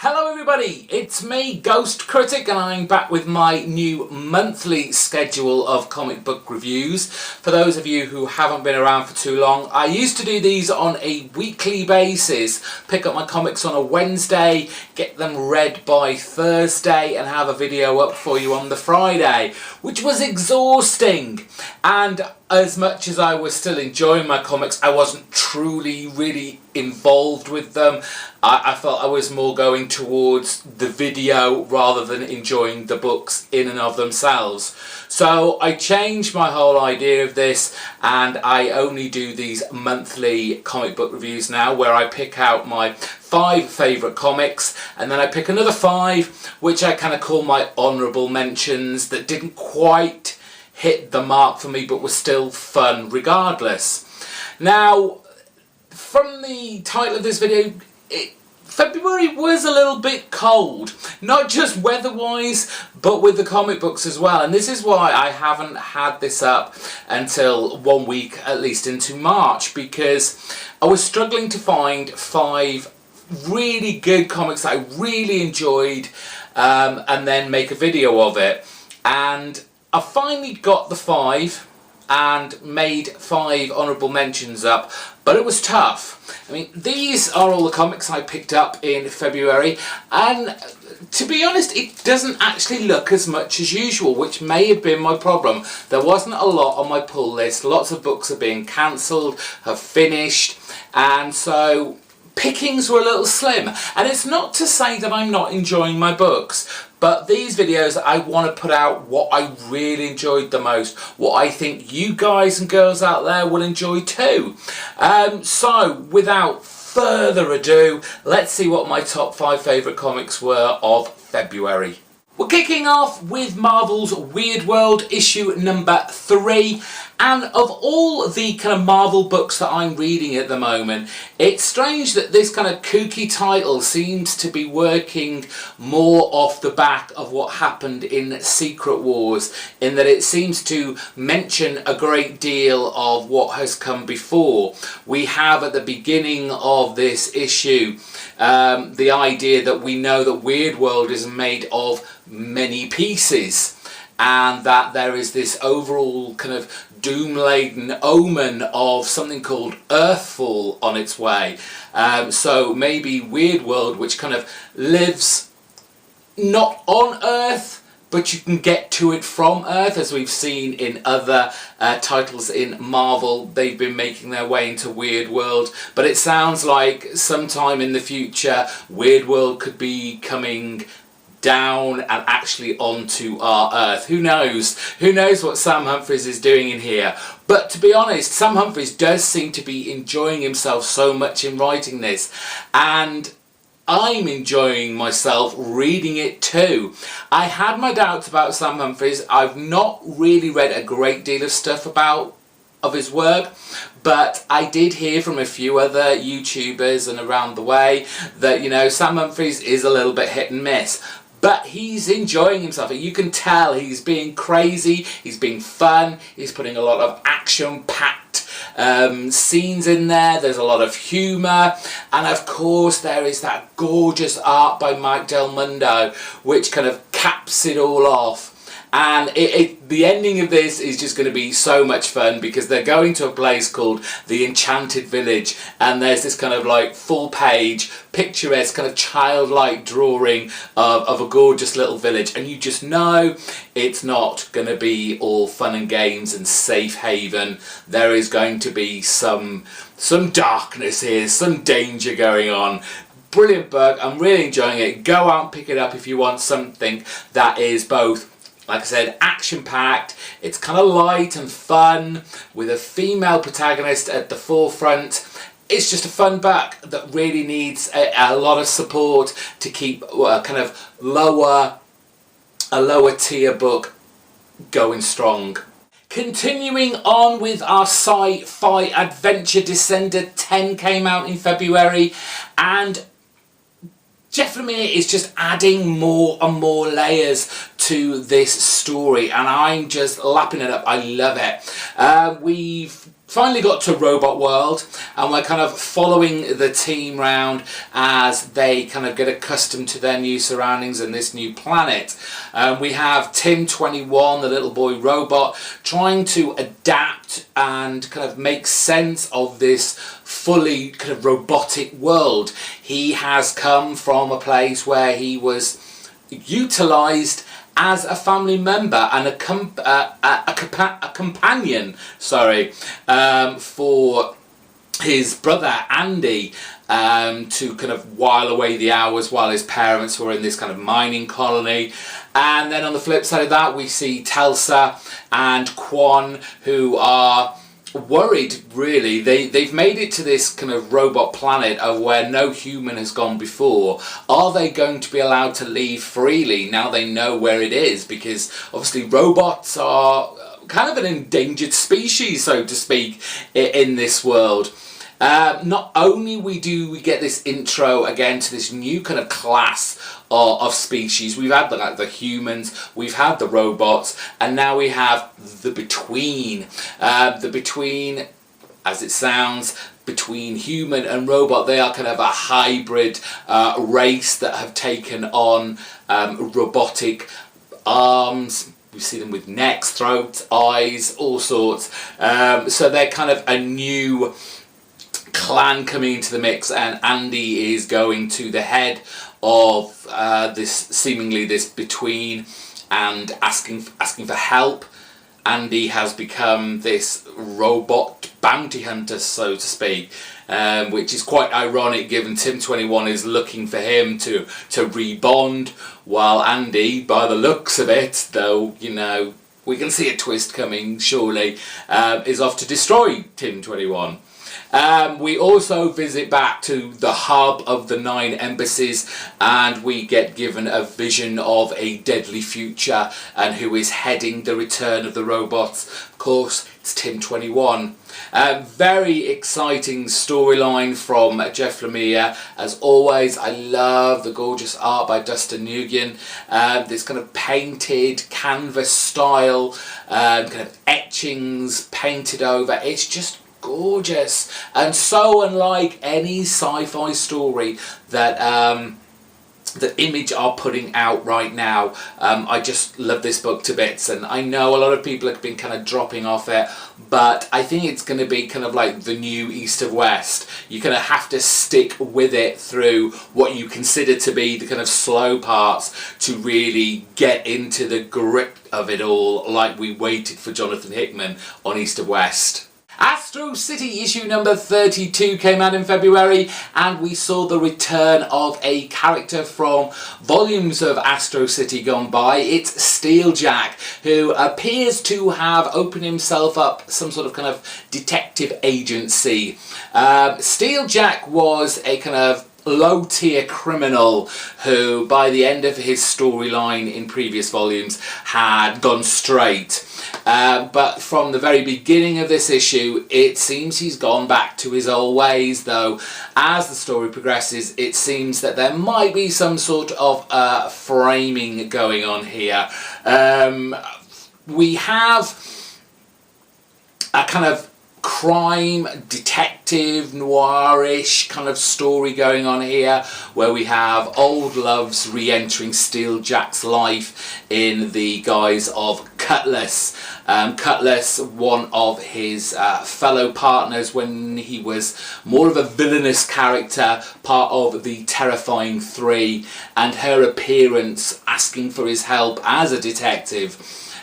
Hello everybody, it's me, GhostCritic, and I'm back with my new monthly schedule of comic book reviews. For those of you who haven't been around for too long, I used to do these on a weekly basis. Pick up my comics on a Wednesday, get them read by Thursday, and have a video up for you on the Friday, which was exhausting. And as much as I was still enjoying my comics, I wasn't truly really involved with them. I felt I was more going towards the video rather than enjoying the books in and of themselves. So I changed my whole idea of this, and I only do these monthly comic book reviews now, where I pick out my 5 favourite comics, and then I pick another 5 which I kind of call my honourable mentions, that didn't quite hit the mark for me but was still fun regardless. Now, from the title of this video, February was a little bit cold, not just weather-wise, but with the comic books as well. And this is why I haven't had this up until 1 week, at least into March, because I was struggling to find 5 really good comics that I really enjoyed, and then make a video of it. And I finally got the 5 and made 5 honourable mentions up, but it was tough. I mean, these are all the comics I picked up in February, and to be honest, it doesn't actually look as much as usual, which may have been my problem. There wasn't a lot on my pull list. Lots of books are being cancelled, have finished, and so pickings were a little slim. And it's not to say that I'm not enjoying my books, but these videos, I want to put out what I really enjoyed the most, what I think you guys and girls out there will enjoy too. So without further ado, let's see what my top 5 favourite comics were of February. We're kicking off with Marvel's Weird World issue number 3, and of all the kind of Marvel books that I'm reading at the moment, it's strange that this kind of kooky title seems to be working more off the back of what happened in Secret Wars, in that it seems to mention a great deal of what has come before. We have at the beginning of this issue the idea that we know that Weird World is made of many pieces, and that there is this overall kind of doom-laden omen of something called Earthfall on its way. So maybe Weird World, which kind of lives not on Earth, but you can get to it from Earth, as we've seen in other titles in Marvel. They've been making their way into Weird World, but it sounds like sometime in the future Weird World could be coming down and actually onto our Earth. Who knows? Who knows what Sam Humphries is doing in here? But to be honest, Sam Humphries does seem to be enjoying himself so much in writing this, and I'm enjoying myself reading it too. I had my doubts about Sam Humphries. I've not really read a great deal of stuff of his work, but I did hear from a few other YouTubers and around the way that, you know, Sam Humphries is a little bit hit and miss. But he's enjoying himself. You can tell he's being crazy, he's being fun, he's putting a lot of action-packed scenes in there, there's a lot of humour, and of course there is that gorgeous art by Mike Del Mundo, which kind of caps it all off. And the ending of this is just going to be so much fun, because they're going to a place called the Enchanted Village, and there's this kind of like full page picturesque kind of childlike drawing of a gorgeous little village, and you just know it's not going to be all fun and games and safe haven. There is going to be some darkness here, some danger going on. Brilliant book, I'm really enjoying it. Go out and pick it up if you want something that is both, like I said, action-packed, it's kind of light and fun, with a female protagonist at the forefront. It's just a fun book that really needs a lot of support to keep a kind of lower tier book going strong. Continuing on with our sci-fi adventure, Descender 10 came out in February, and Jeff Lemire is just adding more and more layers to this story, and I'm just lapping it up. I love it. We've finally got to Robot World, and we're kind of following the team round as they kind of get accustomed to their new surroundings and this new planet. We have Tim 21, the little boy robot, trying to adapt and kind of make sense of this fully kind of robotic world. He has come from a place where he was utilised as a family member and a companion, for his brother Andy, to kind of while away the hours while his parents were in this kind of mining colony. And then on the flip side of that, we see Telsa and Quan, who are worried, really. They've made it to this kind of robot planet of where no human has gone before. Are they going to be allowed to leave freely now they know where it is? Because obviously robots are kind of an endangered species, so to speak, in this world. Not only we get this intro again to this new kind of class of species. We've had the humans, we've had the robots, and now we have the between. The between, as it sounds, between human and robot. They are kind of a hybrid race that have taken on robotic arms. We see them with necks, throats, eyes, all sorts. So they're kind of a new clan coming into the mix, and Andy is going to the head of this between and asking for help. Andy has become this robot bounty hunter, so to speak, which is quite ironic given Tim 21 is looking for him to rebond, while Andy, by the looks of it, though, you know, we can see a twist coming surely, is off to destroy Tim 21. We also visit back to the hub of the 9 embassies, and we get given a vision of a deadly future and who is heading the return of the robots. Of course, it's Tim 21. Very exciting storyline from Jeff Lemire. As always, I love the gorgeous art by Dustin Nguyen. This kind of painted canvas style, kind of etchings painted over. It's just gorgeous and so unlike any sci-fi story that Image are putting out right now. I just love this book to bits, and I know a lot of people have been kind of dropping off it, but I think it's going to be kind of like the new East of West. You're going to have to stick with it through what you consider to be the kind of slow parts to really get into the grip of it all, like we waited for Jonathan Hickman on East of West. Astro City issue number 32 came out in February, and we saw the return of a character from volumes of Astro City gone by. It's Steeljack, who appears to have opened himself up some sort of kind of detective agency. Steeljack was a kind of low-tier criminal who, by the end of his storyline in previous volumes, had gone straight. But from the very beginning of this issue, it seems he's gone back to his old ways, though as the story progresses, it seems that there might be some sort of framing going on here. We have a kind of crime detective noirish kind of story going on here, where we have old loves re-entering Steeljack's life in the guise of Cutlass. Cutlass, one of his fellow partners when he was more of a villainous character, part of the Terrifying Three, and her appearance asking for his help as a detective.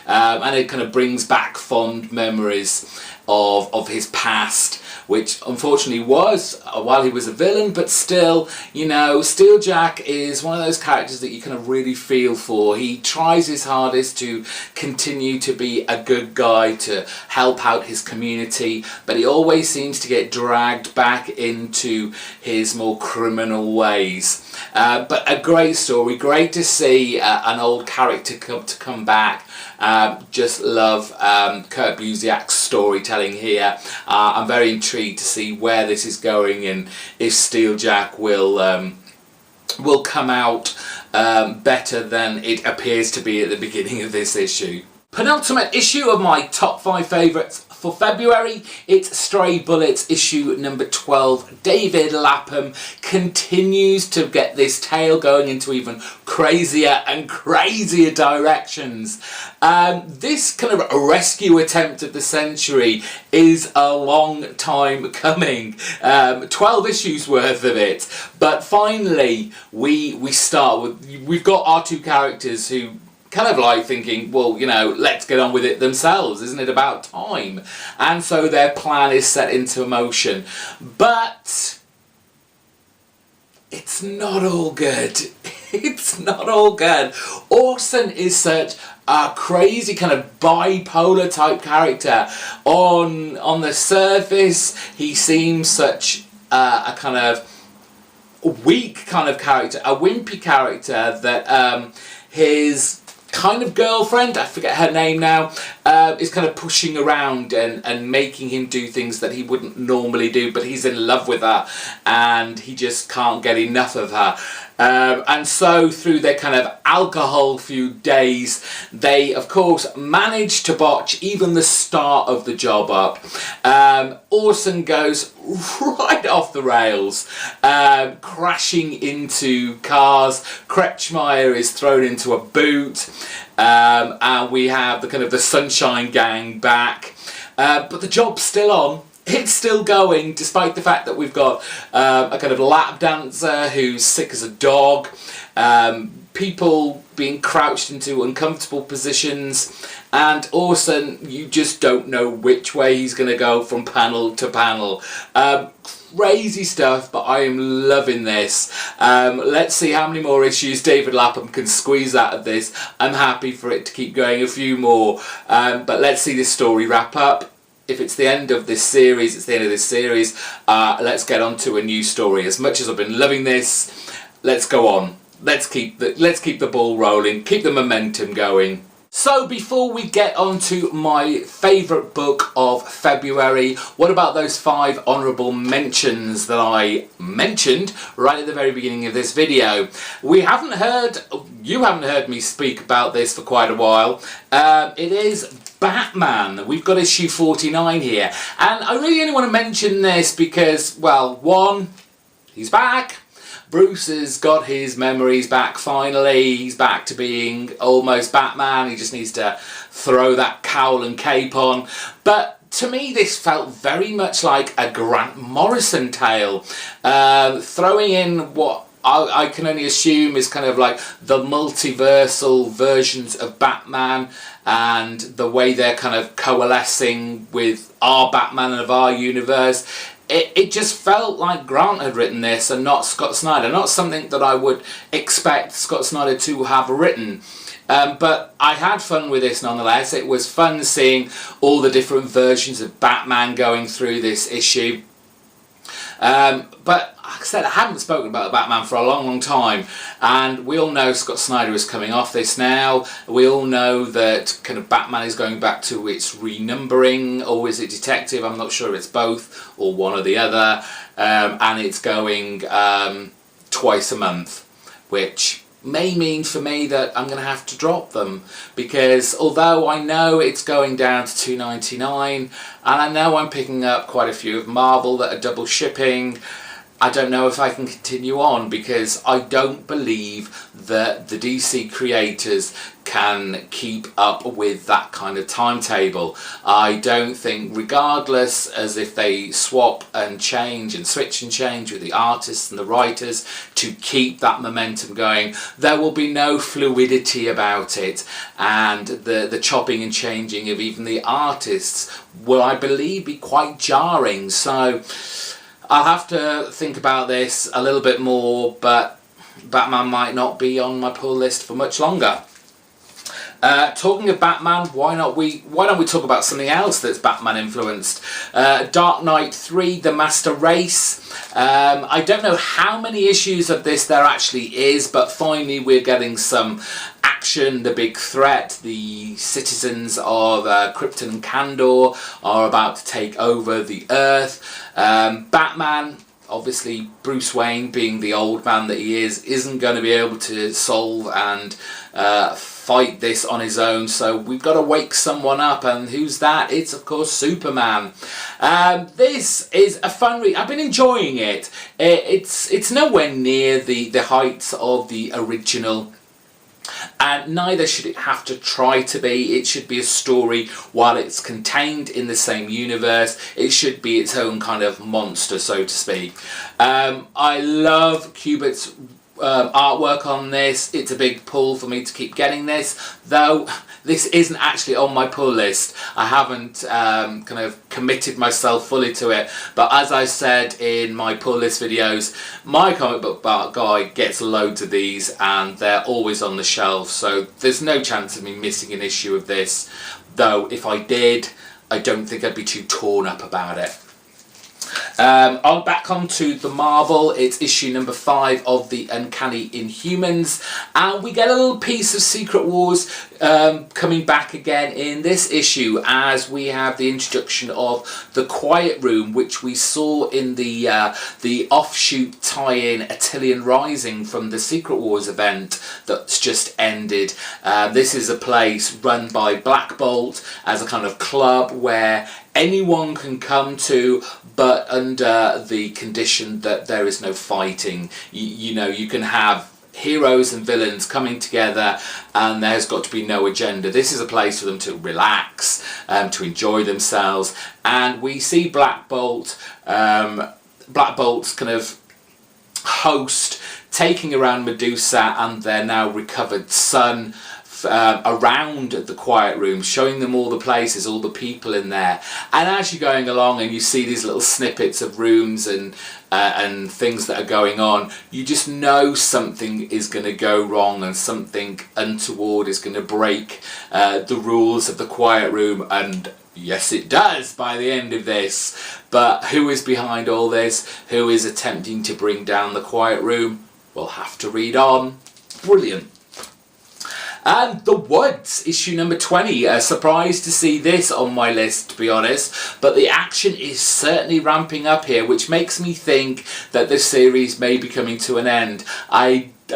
And it kind of brings back fond memories of his past, which unfortunately was while he was a villain, but still, you know, Steeljack is one of those characters that you kind of really feel for. He tries his hardest to continue to be a good guy, to help out his community, but he always seems to get dragged back into his more criminal ways. But a great story, great to see an old character come back. Just love Kurt Busiek's storytelling here. I'm very intrigued to see where this is going and if Steeljack will come out better than it appears to be at the beginning of this issue. Penultimate issue of my top 5 favourites for February, it's Stray Bullets issue number 12. David Lapham continues to get this tale going into even crazier and crazier directions. This kind of rescue attempt of the century is a long time coming. 12 issues worth of it. But finally, we start with, we've got our two characters who kind of like thinking, well, you know, let's get on with it themselves, isn't it about time? And so their plan is set into motion. But it's not all good. It's not all good. Orson is such a crazy kind of bipolar type character. On the surface, he seems such a kind of weak kind of character, a wimpy character that his kind of girlfriend, I forget her name now, is kind of pushing around and making him do things that he wouldn't normally do, but he's in love with her and he just can't get enough of her. And so through their kind of alcohol few days, they of course manage to botch even the start of the job up. Orson goes right off the rails, crashing into cars. Kretschmeyer is thrown into a boot, and we have the kind of the Sunshine Gang back, but the job's still on. It's still going, despite the fact that we've got a kind of lap dancer who's sick as a dog, people being crouched into uncomfortable positions, and Orson, you just don't know which way he's going to go from panel to panel. Crazy stuff, but I am loving this. Let's see how many more issues David Lapham can squeeze out of this. I'm happy for it to keep going a few more, but let's see this story wrap up. If it's the end of this series, it's the end of this series. Let's get on to a new story. As much as I've been loving this, let's go on. Let's keep the ball rolling, keep the momentum going. So before we get on to my favourite book of February, what about those 5 honourable mentions that I mentioned right at the very beginning of this video? You haven't heard me speak about this for quite a while. It is Batman. We've got issue 49 here, and I really only want to mention this because, well, one, he's back. Bruce has got his memories back finally. He's back to being almost Batman. He just needs to throw that cowl and cape on. But to me, this felt very much like a Grant Morrison tale, throwing in what I can only assume is kind of like the multiversal versions of Batman and the way they're kind of coalescing with our Batman of our universe. It just felt like Grant had written this and not Scott Snyder. Not something that I would expect Scott Snyder to have written. But I had fun with this nonetheless. It was fun seeing all the different versions of Batman going through this issue. But like I said, I haven't spoken about Batman for a long time, and we all know Scott Snyder is coming off this now. We all know that kind of Batman is going back to its renumbering, or is it detective? I'm not sure if it's both or one or the other, and it's going twice a month, which may mean for me that I'm going to have to drop them, because although I know it's going down to $2.99 and I know I'm picking up quite a few of Marvel that are double shipping, I don't know if I can continue on, because I don't believe that the DC creators can keep up with that kind of timetable. I don't think, regardless as if they swap and change and switch and change with the artists and the writers to keep that momentum going, there will be no fluidity about it, and the chopping and changing of even the artists will, I believe, be quite jarring. So I'll have to think about this a little bit more, but Batman might not be on my pull list for much longer. Talking of Batman, why don't we talk about something else that's Batman influenced? Dark Knight 3, The Master Race. I don't know how many issues of this there actually is, but finally we're getting some action. The big threat, the citizens of Krypton and Kandor, are about to take over the Earth. Batman obviously Bruce Wayne, being the old man that he is, isn't going to be able to solve and fight this on his own, so we've got to wake someone up, and who's that? It's of course Superman. This is a fun read. I've been enjoying it. It's nowhere near the heights of the original, and neither should it have to try to be. It should be a story. While it's contained in the same universe, it should be its own kind of monster, so to speak. I love Kubert's artwork on this. It's a big pull for me to keep getting this, though this isn't actually on my pull list. I haven't kind of committed myself fully to it, but as I said in my pull list videos, my comic book guy gets loads of these and they're always on the shelf, so there's no chance of me missing an issue of this, though if I did, I don't think I'd be too torn up about it. On back onto the Marvel, it's issue number 5 of the Uncanny Inhumans, and we get a little piece of Secret Wars coming back again in this issue, as we have the introduction of the Quiet Room, which we saw in the offshoot tie-in Attilian Rising from the Secret Wars event that's just ended. This is a place run by Black Bolt as a kind of club where anyone can come to, but under the condition that there is no fighting. You know, you can have heroes and villains coming together and there's got to be no agenda. This is a place for them to relax, to enjoy themselves, and we see Black Bolt's kind of host taking around Medusa and their now recovered son around the Quiet Room, showing them all the places, all the people in there. And as you're going along and you see these little snippets of rooms and things that are going on, you just know something is going to go wrong and something untoward is going to break the rules of the Quiet Room, and yes it does by the end of this. But who is behind all this? Who is attempting to bring down the Quiet Room? We'll have to read on. Brilliant. And The Woods, issue number 20. Surprised to see this on my list, to be honest, but the action is certainly ramping up here, which makes me think that this series may be coming to an end.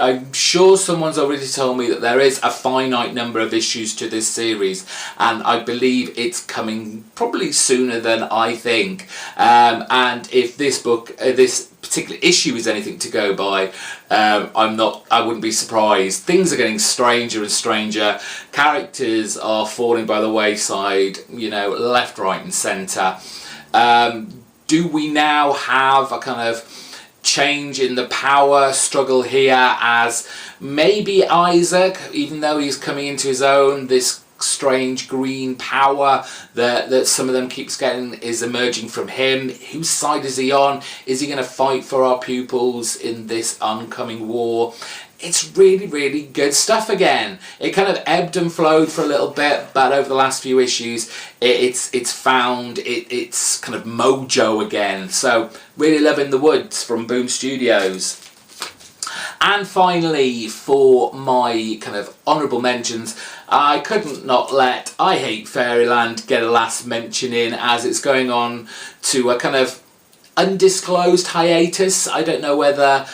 I'm sure someone's already told me that there is a finite number of issues to this series, and I believe it's coming probably sooner than I think. And if this book, this particular issue is anything to go by, I wouldn't be surprised. Things are getting stranger and stranger. Characters are falling by the wayside, you know, left, right and centre. Do we now have a kind of change in the power struggle here, as maybe Isaac, even though he's coming into his own, this strange green power that some of them keeps getting is emerging from him? Whose side is he on? Is he going to fight for our pupils in this oncoming war? It's really, really good stuff again. It kind of ebbed and flowed for a little bit, but over the last few issues, it's found its kind of mojo again. So really loving The Woods from Boom Studios. And finally, for my kind of honourable mentions, I couldn't not let I Hate Fairyland get a last mention in, as it's going on to a kind of undisclosed hiatus. I don't know whether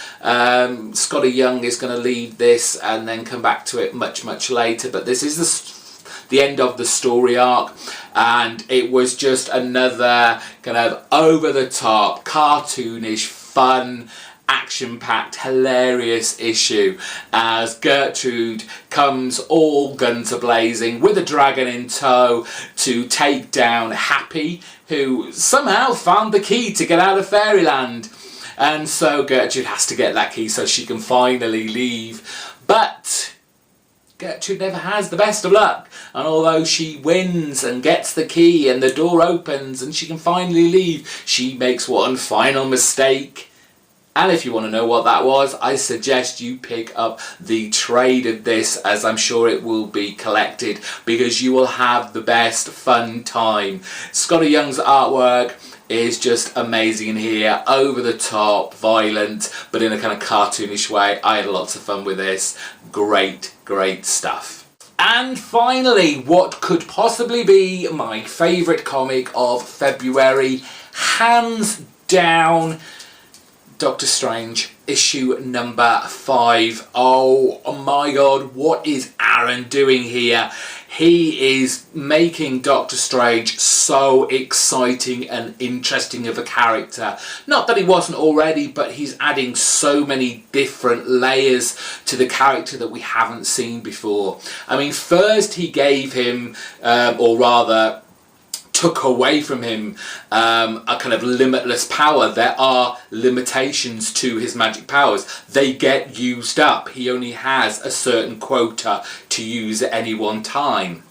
Scotty Young is going to lead this and then come back to it much, much later, but this is the end of the story arc, and it was just another kind of over-the-top, cartoonish, fun, action-packed, hilarious issue as Gertrude comes all guns a-blazing with a dragon in tow to take down Happy, who somehow found the key to get out of Fairyland. And so Gertrude has to get that key so she can finally leave. But Gertrude never has the best of luck, and although she wins and gets the key and the door opens and she can finally leave, she makes one final mistake. And if you want to know what that was, I suggest you pick up the trade of this, as I'm sure it will be collected, because you will have the best fun time. Scotty Young's artwork is just amazing in here, over the top, violent, but in a kind of cartoonish way. I had lots of fun with this. Great, great stuff. And finally, what could possibly be my favourite comic of February, hands down, Doctor Strange, issue number 5. Oh my god, what is Aaron doing here? He is making Doctor Strange so exciting and interesting of a character. Not that he wasn't already, but he's adding so many different layers to the character that we haven't seen before. I mean, first he gave him, or rather took away from him, a kind of limitless power. There are limitations to his magic powers. They get used up. He only has a certain quota to use at any one time.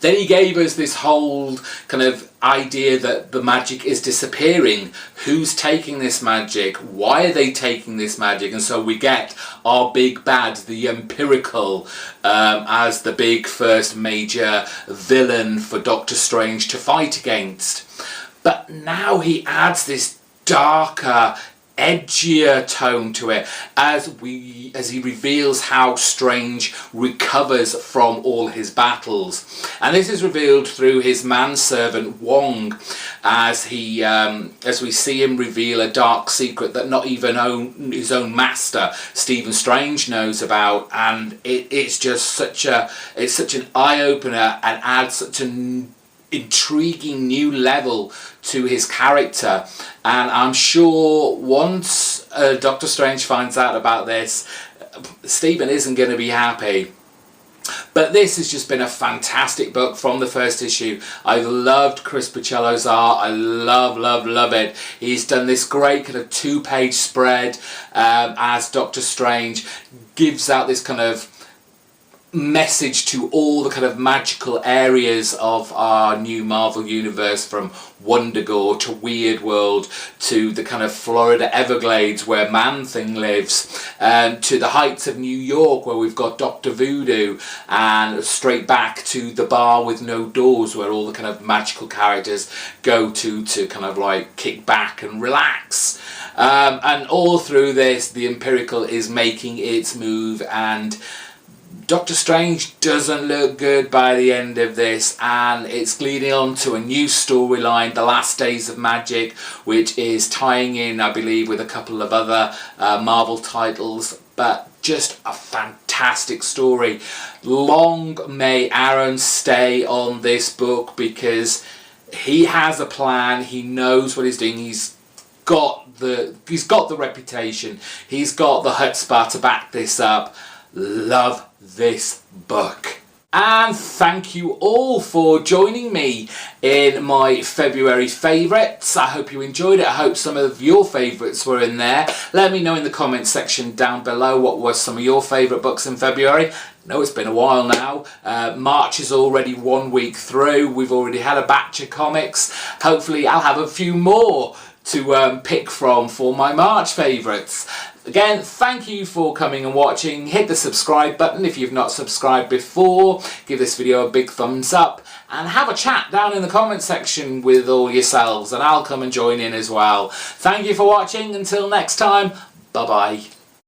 Then he gave us this whole kind of idea that the magic is disappearing. Who's taking this magic? Why are they taking this magic? And so we get our big bad, the Empirical, as the big first major villain for Doctor Strange to fight against. But now he adds this darker, edgier tone to it as he reveals how Strange recovers from all his battles, and this is revealed through his manservant Wong, as we see him reveal a dark secret that not even his own master Stephen Strange knows about, and it's just such an eye-opener and adds such an intriguing new level to his character. And I'm sure once Doctor Strange finds out about this, Stephen isn't going to be happy. But this has just been a fantastic book from the first issue. I've loved Chris Bachalo's art. I love it. He's done this great kind of 2-page spread as Doctor Strange gives out this kind of message to all the kind of magical areas of our new Marvel universe, from Wondergore to Weird World to the kind of Florida Everglades where Man-Thing lives, and to the heights of New York where we've got Dr. Voodoo, and straight back to the bar with no doors where all the kind of magical characters go to kind of like kick back and relax. And all through this, the Empirical is making its move, and Doctor Strange doesn't look good by the end of this, and it's leading on to a new storyline, The Last Days of Magic, which is tying in, I believe, with a couple of other Marvel titles, but just a fantastic story. Long may Aaron stay on this book, because he has a plan, he knows what he's doing, he's got the reputation, he's got the chutzpah to back this up. Love this book. And thank you all for joining me in my February favourites. I hope you enjoyed it. I hope some of your favourites were in there. Let me know in the comments section down below what were some of your favourite books in February. I know it's been a while now. March is already 1 week through. We've already had a batch of comics. Hopefully I'll have a few more to pick from for my March favourites. Again, thank you for coming and watching. Hit the subscribe button if you've not subscribed before. Give this video a big thumbs up, and have a chat down in the comment section with all yourselves, and I'll come and join in as well. Thank you for watching. Until next time, bye bye.